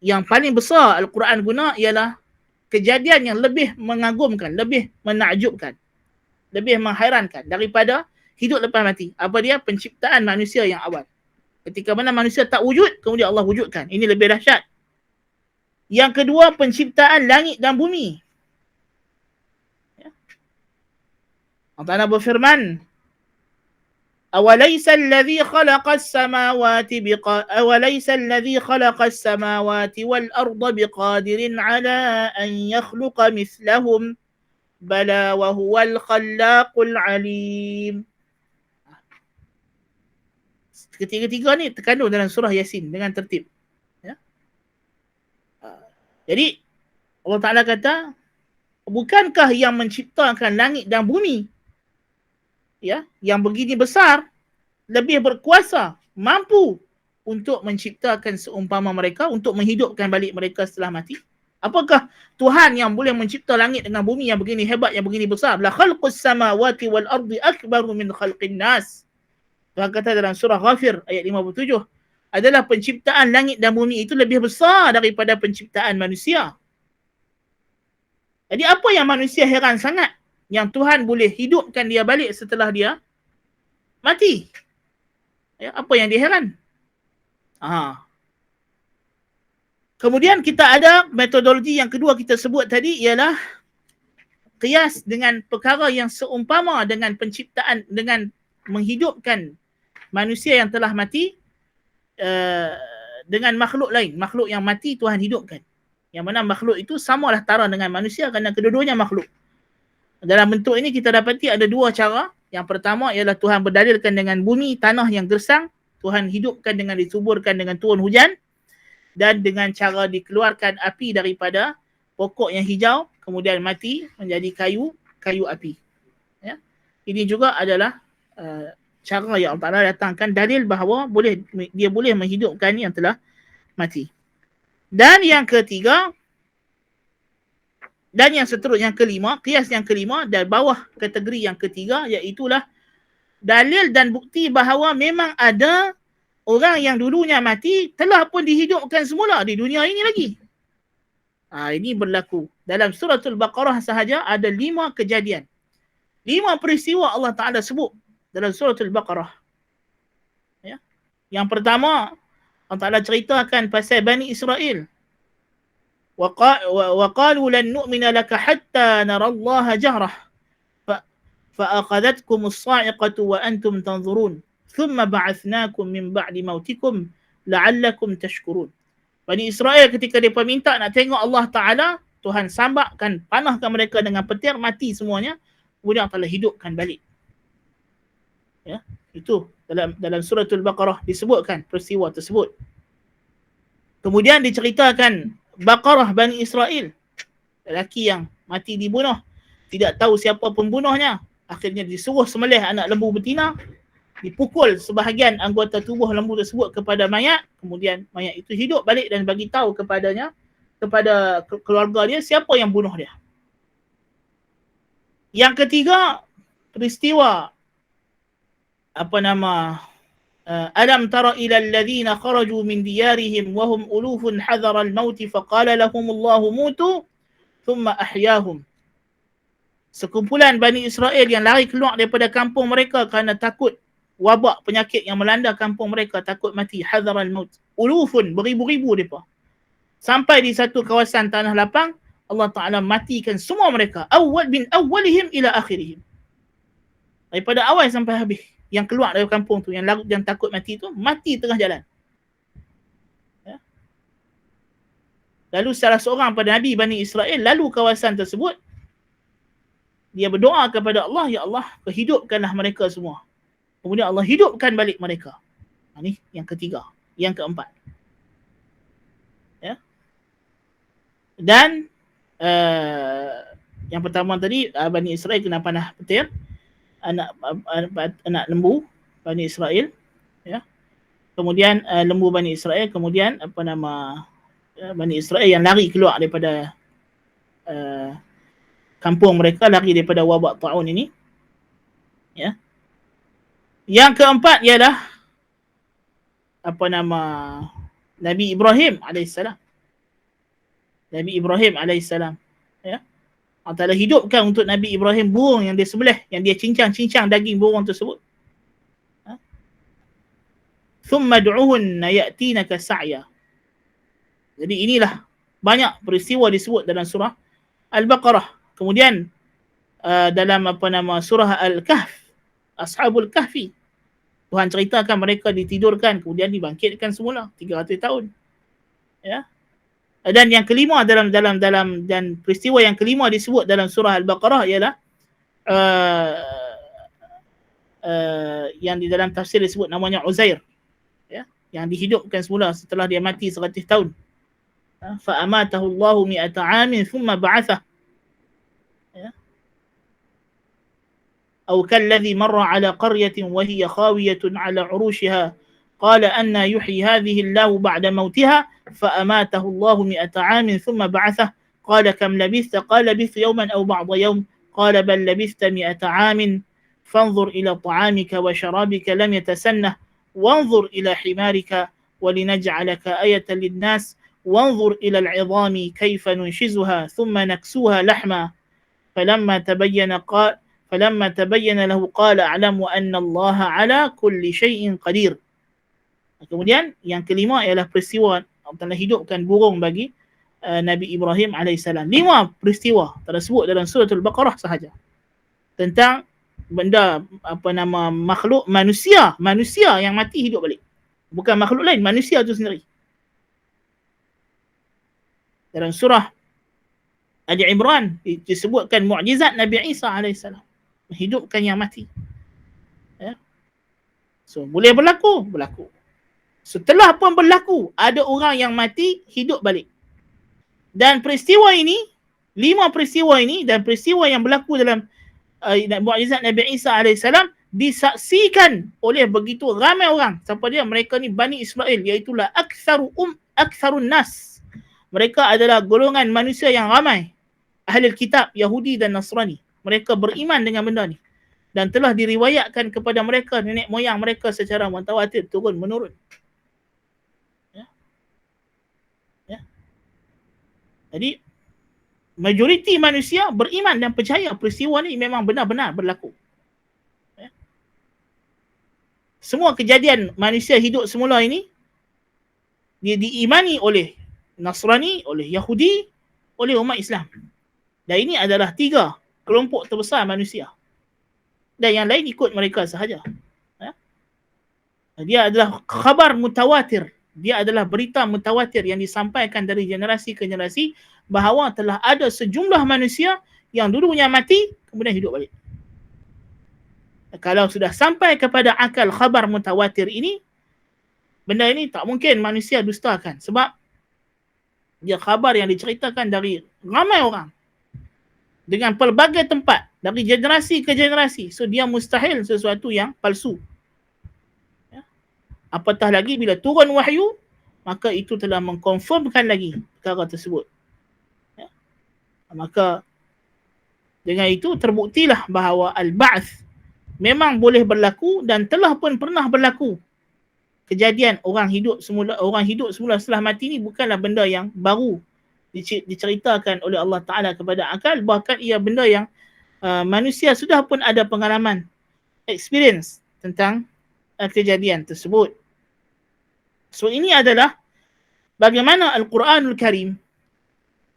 yang paling besar Al-Quran guna ialah kejadian yang lebih mengagumkan, lebih menakjubkan, lebih menghairankan daripada hidup lepas mati. Apa dia? Penciptaan manusia yang awal. Ketika mana manusia tak wujud, kemudian Allah wujudkan. Ini lebih dahsyat. Yang kedua, penciptaan langit dan bumi. Ya. Allah Ta'ala berfirman, أَوَلَيْسَ الَّذِي خَلَقَ السَّمَاوَاتِ وَالْأَرْضَ بِقَادِرٍ عَلَىٰ أَنْ يَخْلُقَ مِثْلَهُمْ بَلَى وَهُوَ الْخَلَّاقُ الْعَلِيمُ. Ketiga-tiga ni terkandung dalam surah Yasin dengan tertib. Ya. Jadi Allah Ta'ala kata, bukankah yang menciptakan langit dan bumi, ya, yang begini besar, lebih berkuasa, mampu untuk menciptakan seumpama mereka, untuk menghidupkan balik mereka setelah mati? Apakah Tuhan yang boleh mencipta langit dengan bumi yang begini hebat, yang begini besar? La khalqus samawati wal ardi akbaru min khalqin nas. Tuhan kata dalam surah Ghafir ayat 57, adalah penciptaan langit dan bumi itu lebih besar daripada penciptaan manusia. Jadi apa yang manusia heran sangat yang Tuhan boleh hidupkan dia balik setelah dia mati? Ya, apa yang dia heran? Kemudian kita ada metodologi yang kedua kita sebut tadi ialah qiyas dengan perkara yang seumpama dengan penciptaan, dengan menghidupkan manusia yang telah mati dengan makhluk lain. Makhluk yang mati Tuhan hidupkan. Yang mana makhluk itu samalah tara dengan manusia kerana kedua-duanya makhluk. Dalam bentuk ini kita dapati ada dua cara. Yang pertama ialah Tuhan berdalilkan dengan bumi, tanah yang gersang. Tuhan hidupkan dengan disuburkan dengan turun hujan. Dan dengan cara dikeluarkan api daripada pokok yang hijau, kemudian mati menjadi kayu api. Ya. Ini juga adalah cara yang Allah Ta'ala datangkan dalil bahawa dia boleh menghidupkan yang telah mati. Dan yang ketiga, dan yang seterusnya, yang kelima, qiyas yang kelima dari bawah kategori yang ketiga, iaitulah dalil dan bukti bahawa memang ada orang yang dulunya mati telah pun dihidupkan semula di dunia ini lagi. Ini berlaku. Dalam suratul Baqarah sahaja ada 5 kejadian. 5 peristiwa Allah Ta'ala sebut dalam suratul Baqarah. Ya. Yang pertama, Allah Ta'ala ceritakan pasal Bani Israel. وَقَالُوا لَن نُؤْمِنَ لَكَ حَتَّى نَرَى اللَّهَ جَهْرَةً فَأَخَذَتْكُمُ الصَّاعِقَةُ وَأَنْتُمْ تَنْظُرُونَ ثُمَّ بَعَثْنَاكُمْ مِنْ بَعْدِ مَوْتِكُمْ لَعَلَّكُمْ تَشْكُرُونَ. Bani Israel ketika mereka minta nak tengok Allah Ta'ala, Tuhan sambakkan, panahkan mereka dengan petir, mati semuanya. Kemudian Allah hidupkan balik. Ya, itu dalam suratul Baqarah disebutkan peristiwa tersebut. Kemudian diceritakan Baqarah Bani Israel, lelaki yang mati dibunuh, tidak tahu siapa pembunuhnya, akhirnya disuruh sembelih anak lembu betina, dipukul sebahagian anggota tubuh lembu tersebut kepada mayat, kemudian mayat itu hidup balik dan bagi tahu kepadanya, kepada keluarga dia, siapa yang bunuh dia. Yang ketiga, peristiwa alam tara ila alladhina kharaju min diyarihim wa hum ulufun hadhara al-maut faqala lahumullahu mutu thumma ahyahum. Sekumpulan Bani Israel yang lari keluar daripada kampung mereka kerana takut wabak penyakit yang melanda kampung mereka, takut mati, hadhara al-maut. Ulufun, beribu-ribu mereka. Sampai di satu kawasan tanah lapang, Allah Ta'ala matikan semua mereka. Awwalihim ila akhirihim. Daripada awal sampai habis. Yang keluar dari kampung tu, yang takut mati tu, mati tengah jalan. Ya. Lalu salah seorang pada Nabi Bani Israel lalu kawasan tersebut, dia berdoa kepada Allah, ya Allah, hidupkanlah mereka semua. Kemudian Allah hidupkan balik mereka. Ini yang ketiga. Yang keempat. Ya. Yang pertama tadi, Bani Israel kena panah petir, anak lembu Bani Israel, ya. Kemudian lembu Bani Israel, kemudian Bani Israel yang lari keluar daripada kampung mereka, lari daripada wabak ta'un ini, ya. Yang keempat ialah Nabi Ibrahim alaihissalam. Nabi Ibrahim alaihissalam, ya. Allah Ta'ala hidupkan untuk Nabi Ibrahim burung yang dia sembelih, yang dia cincang daging burung tersebut. Thumma du'uhunna ya'tinaka sa'ya. Jadi inilah banyak peristiwa disebut dalam surah Al-Baqarah. Kemudian dalam surah Al-Kahf, Ashabul Kahfi, Tuhan ceritakan mereka ditidurkan kemudian dibangkitkan semula 300 tahun. Ya. Dan yang kelima dan peristiwa yang kelima disebut dalam surah Al-Baqarah ialah yang di dalam tafsir disebut namanya Uzair, ya, yang dihidupkan semula setelah dia mati 100 tahun. Fa amatahu Allahu mi'ata 'amin thumma ba'athah. Ya. Aw kalladhi marra 'ala qaryatin wa hiya khawiyatun 'ala 'urushiha qala anna yuhyi hadhihi Allahu ba'da mautiha فأماته الله 100 عام ثم بعثه قال كم لبثت قال لبثت يوما أو بعض يوم قال بل لبثت 100 عام فانظر إلى طعامك وشرابك لم يتسنه وانظر إلى حمارك ولنجعلك آية للناس وانظر إلى العظام كيف ننشزها ثم نكسوها لحما فلما تبين له قال أعلم أن الله على كل شيء قدير. Kemudian yang kelima ialah peristiwa telah hidupkan burung bagi Nabi Ibrahim alaihissalam. 5 peristiwa tersebut dalam surah Al-Baqarah sahaja tentang benda makhluk manusia yang mati hidup balik. Bukan makhluk lain, manusia itu sendiri. Dalam surah Ali Imran disebutkan mukjizat Nabi Isa alaihissalam, menghidupkan yang mati. Ya. So boleh berlaku. Setelah pun berlaku, ada orang yang mati hidup balik. Dan peristiwa ini, 5 peristiwa ini dan peristiwa yang berlaku dalam mukjizat Nabi Isa alaihissalam disaksikan oleh begitu ramai orang. Siapa dia? Mereka ni Bani Israel, iaitulah aktsarun nas. Mereka adalah golongan manusia yang ramai, ahli kitab Yahudi dan Nasrani. Mereka beriman dengan benda ni dan telah diriwayatkan kepada mereka nenek moyang mereka secara mutawatir turun menurun. Jadi majoriti manusia beriman dan percaya peristiwa ni memang benar-benar berlaku. Semua kejadian manusia hidup semula ini, dia diimani oleh Nasrani, oleh Yahudi, oleh umat Islam. Dan ini adalah 3 kelompok terbesar manusia. Dan yang lain ikut mereka sahaja. Dia adalah khabar mutawatir. Dia adalah berita mutawatir yang disampaikan dari generasi ke generasi bahawa telah ada sejumlah manusia yang dulunya mati, kemudian hidup balik. Kalau sudah sampai kepada akal khabar mutawatir ini, benda ini tak mungkin manusia dustakan. Sebab dia khabar yang diceritakan dari ramai orang dengan pelbagai tempat, dari generasi ke generasi. So dia mustahil sesuatu yang palsu. Apatah lagi bila turun wahyu, maka itu telah mengkonfirmkan lagi perkara tersebut. Maka dengan itu terbuktilah bahawa al-ba'th memang boleh berlaku dan telah pun pernah berlaku. Kejadian orang hidup semula setelah mati ni bukanlah benda yang baru diceritakan oleh Allah Ta'ala kepada akal. Bahkan ia benda yang manusia sudah pun ada pengalaman, experience tentang kejadian tersebut. So ini adalah bagaimana Al-Quranul Karim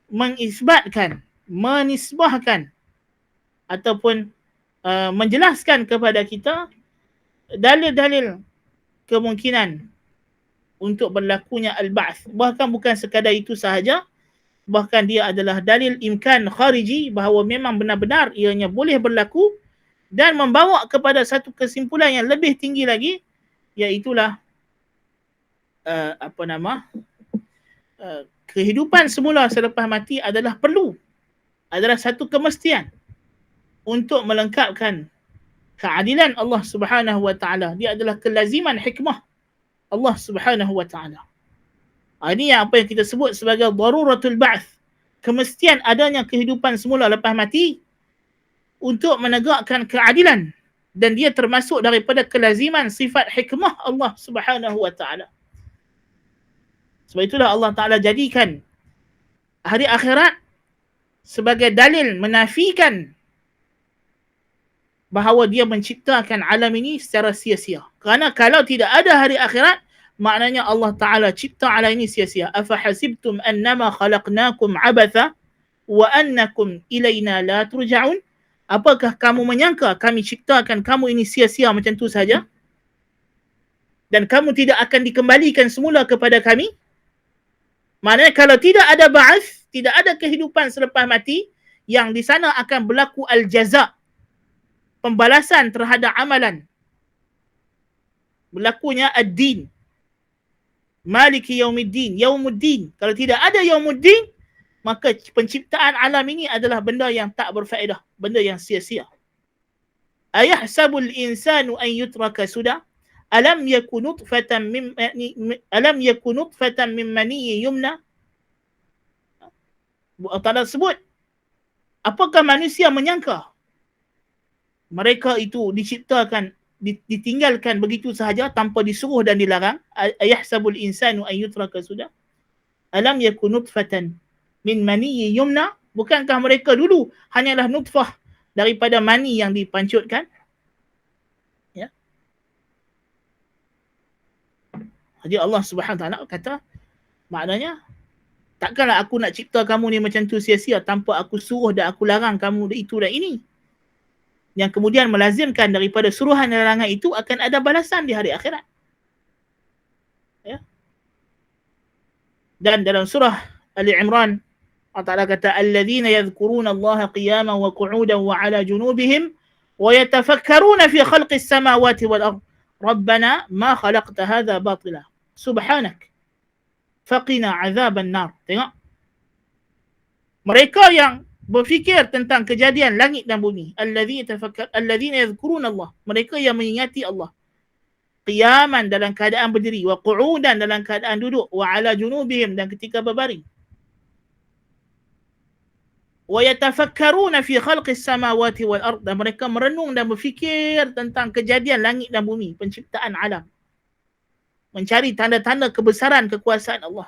mengisbatkan, menisbahkan ataupun menjelaskan kepada kita dalil-dalil kemungkinan untuk berlakunya al-ba'th. Bahkan bukan sekadar itu sahaja, bahkan dia adalah dalil imkan khariji bahawa memang benar-benar ianya boleh berlaku dan membawa kepada satu kesimpulan yang lebih tinggi lagi, iaitulah kehidupan semula selepas mati adalah perlu, adalah satu kemestian untuk melengkapkan keadilan Allah Subhanahu wa taala. Dia adalah kelaziman hikmah Allah Subhanahu wa taala. Ini yang apa yang kita sebut sebagai daruratul ba'th, kemestian adanya kehidupan semula lepas mati untuk menegakkan keadilan, dan dia termasuk daripada kelaziman sifat hikmah Allah Subhanahu wa taala. Sebab itulah Allah Ta'ala jadikan hari akhirat sebagai dalil menafikan bahawa dia menciptakan alam ini secara sia-sia. Kerana kalau tidak ada hari akhirat, maknanya Allah Ta'ala cipta alam ini sia-sia. Afahasibtum annama khalaqnakum abatha wa annakum ilayna la turja'un. Apakah kamu menyangka kami ciptakan kamu ini sia-sia macam tu saja? Dan kamu tidak akan dikembalikan semula kepada kami? Maknanya kalau tidak ada ba'ath, tidak ada kehidupan selepas mati, yang di sana akan berlaku al-jaza', pembalasan terhadap amalan. Berlakunya ad-din. Maliki yaumiddin, yaumuddin. Kalau tidak ada yaumuddin, maka penciptaan alam ini adalah benda yang tak berfaedah, benda yang sia-sia. Ayahsabul insanu an yutraka suda? Alam yakun nutfatan min mani yumna. Allah Ta'ala sebut, apakah manusia menyangka mereka itu diciptakan, ditinggalkan begitu sahaja tanpa disuruh dan dilarang? Ayahsabul insanu an yutraka suda? Alam yakun nutfatan min mani yumna. Bukankah mereka dulu hanyalah nutfah daripada mani yang dipancutkan? Ya. Jadi Allah Subhanahu Wa Taala kata, maknanya takkanlah aku nak cipta kamu ni macam tu sia-sia tanpa aku suruh dan aku larang kamu itu dan ini. Yang kemudian melazimkan daripada suruhan dan larangan itu akan ada balasan di hari akhirat. Ya. Dan dalam surah Ali Imran, Allah Ta'ala kata, alladzina yadhkuruna Allah qiyaman wa qu'udan wa ala junubihim wa yatafakkaruna fi khalqis samawati wal ard. Rabbana ma khalaqta hadha batila. Subhanak. Faqina azaban nar. Tengok. Mereka yang berfikir tentang kejadian langit dan bumi. Alladzina yadhkuruna Allah. Mereka yang mengingati Allah. Qiyaman, dalam keadaan berdiri. Wa qu'udan, dalam keadaan duduk. Wa ala junubihim, dan ketika berbaring. Wa yatafakkaruna fi khalqis samawati wal ard. Dan mereka merenung dan berfikir tentang kejadian langit dan bumi. Penciptaan alam. Mencari tanda-tanda kebesaran kekuasaan Allah.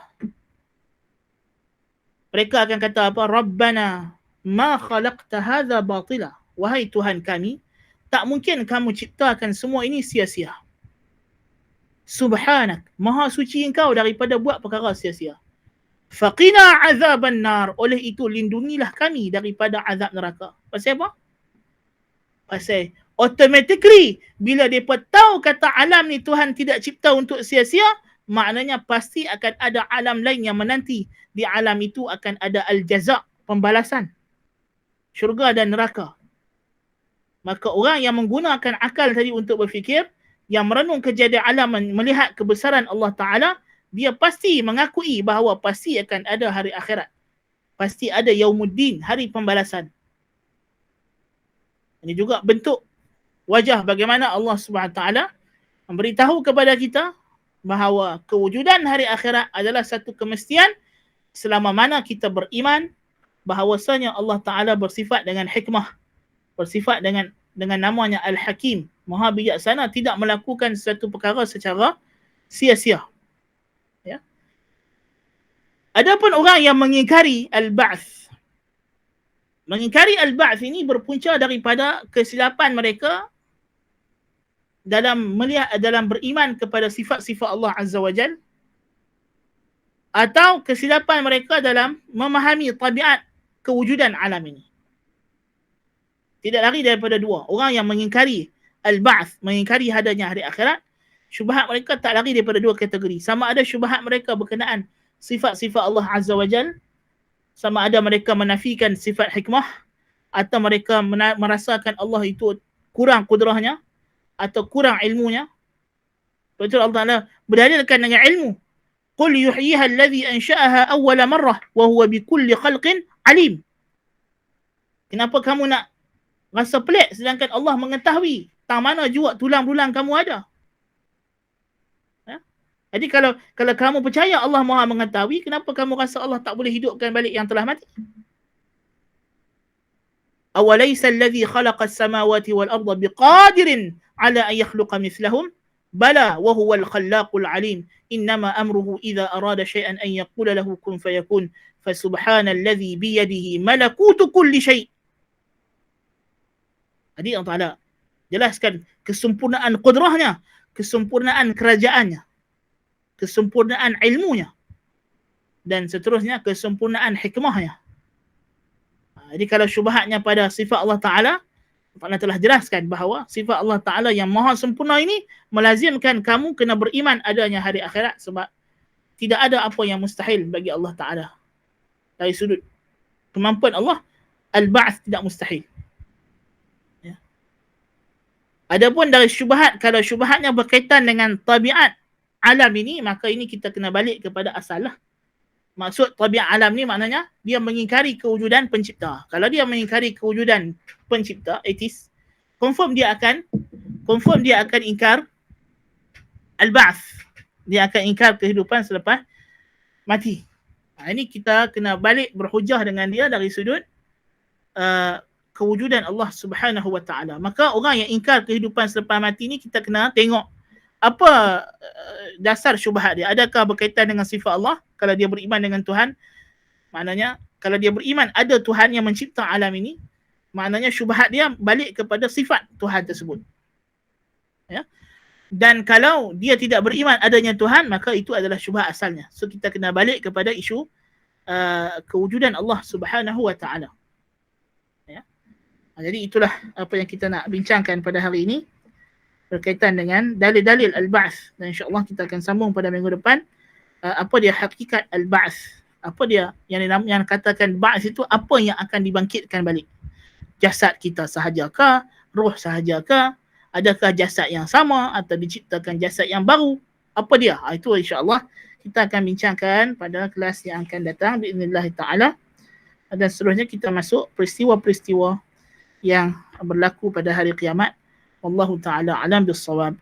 Mereka akan kata apa? Rabbana ma khalaqta hadza batila. Wahai Tuhan kami, tak mungkin kamu ciptakan semua ini sia-sia. Subhanak, maha suci engkau daripada buat perkara sia-sia. Faqina azaban nar, oleh itu lindungilah kami daripada azab neraka. Pasal apa? Pasal automatically bila mereka tahu kata alam ni Tuhan tidak cipta untuk sia-sia, maknanya pasti akan ada alam lain yang menanti. Di alam itu akan ada al-jaza', pembalasan. Syurga dan neraka. Maka orang yang menggunakan akal tadi untuk berfikir, yang merenung kejadian alam, melihat kebesaran Allah Ta'ala, dia pasti mengakui bahawa pasti akan ada hari akhirat. Pasti ada yaumuddin, hari pembalasan. Ini juga bentuk wajah bagaimana Allah SWT memberitahu kepada kita bahawa kewujudan hari akhirat adalah satu kemestian selama mana kita beriman bahawasanya Allah Ta'ala bersifat dengan hikmah, bersifat dengan namanya Al-Hakim, Maha Bijaksana, tidak melakukan sesuatu perkara secara sia-sia. Ya. Adapun orang yang mengingkari Al-Ba'th, mengingkari Al-Ba'th ini berpunca daripada kesilapan mereka dalam melihat, dalam beriman kepada sifat-sifat Allah Azza wa Jal, atau kesilapan mereka dalam memahami tabiat kewujudan alam ini. Tidak lari daripada dua. Orang yang mengingkari Al-Ba'th, mengingkari adanya hari akhirat, syubhat mereka tak lari daripada dua kategori. Sama ada syubhat mereka berkenaan sifat-sifat Allah Azza wa Jal, sama ada mereka menafikan sifat hikmah, atau mereka merasakan Allah itu kurang kudrahnya atau kurang ilmunya. Betul, Allah Ta'ala berdalilkan dengan ilmu. Qul yuhyiha alladhi ansha'aha awwala marrah wa huwa bikulli khalqin alim. Kenapa kamu nak rasa pelik sedangkan Allah mengetahui tang mana juga tulang belulang kamu ada? Jadi kalau kamu percaya Allah Maha mengetahui, kenapa kamu rasa Allah tak boleh hidupkan balik yang telah mati? Awalaysa alladhi khalaqa as-samawati wal arda biqadirin ala an yakhluqa mithlahum bala wa huwa al-khallaqul alim innama amruhu idza arada shay'an an yaqula lahu kun fayakun fasubhanalladhi biyadihi malakutu kulli shay'. Jadi Allah Ta'ala jelaskan kesempurnaan qudrahnya, kesempurnaan kerajaannya, kesempurnaan ilmunya, dan seterusnya kesempurnaan hikmahnya. Jadi kalau syubhatnya pada sifat Allah Ta'ala, Allah telah jelaskan bahawa sifat Allah Ta'ala yang maha sempurna ini melazimkan kamu kena beriman adanya hari akhirat, sebab tidak ada apa yang mustahil bagi Allah Ta'ala. Dari sudut kemampuan Allah, Al-Ba'th tidak mustahil. Ya. Adapun dari syubhat, kalau syubhatnya berkaitan dengan tabiat alam ini, maka ini kita kena balik kepada asal lah. Maksud tabiat alam ni maknanya dia mengingkari kewujudan pencipta. Kalau dia mengingkari kewujudan pencipta, atheist, confirm dia akan ingkar Al-Ba'th. Dia akan ingkar kehidupan selepas mati. Ini kita kena balik berhujah dengan dia dari sudut kewujudan Allah Subhanahu wa Ta'ala. Maka orang yang ingkar kehidupan selepas mati ni, kita kena tengok apa dasar syubhat dia. Adakah berkaitan dengan sifat Allah? Kalau dia beriman dengan Tuhan, maknanya kalau dia beriman ada Tuhan yang mencipta alam ini, maknanya syubhat dia balik kepada sifat Tuhan tersebut. Ya. Dan kalau dia tidak beriman adanya Tuhan, maka itu adalah syubhat asalnya. So kita kena balik kepada isu kewujudan Allah Subhanahu wa Ta'ala. Ya. Jadi itulah apa yang kita nak bincangkan pada hari ini berkaitan dengan dalil-dalil Al-Ba'th, dan insya-Allah kita akan sambung pada minggu depan apa dia hakikat Al-Ba'th, apa dia yang katakan Ba'th itu, apa yang akan dibangkitkan balik. Jasad kita sahajakah, roh sahajakah, adakah jasad yang sama atau diciptakan jasad yang baru, apa dia? Itu insya-Allah kita akan bincangkan pada kelas yang akan datang biiznillah taala, dan seterusnya kita masuk peristiwa-peristiwa yang berlaku pada hari kiamat. Wallahu ta'ala alam bis-shawab.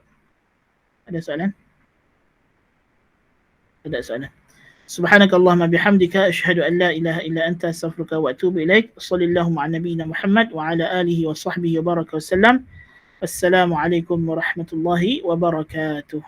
Ada soalan? Ada soalan? Subhanakallahumma bihamdika asyhadu an la ilaha illa anta astaghfiruka wa atubu ilaik. Shallallahu ala nabiyyina Muhammad wa ala alihi wa sahbihi wa baraka wasallam. Wassalamu alaikum warahmatullahi wabarakatuh.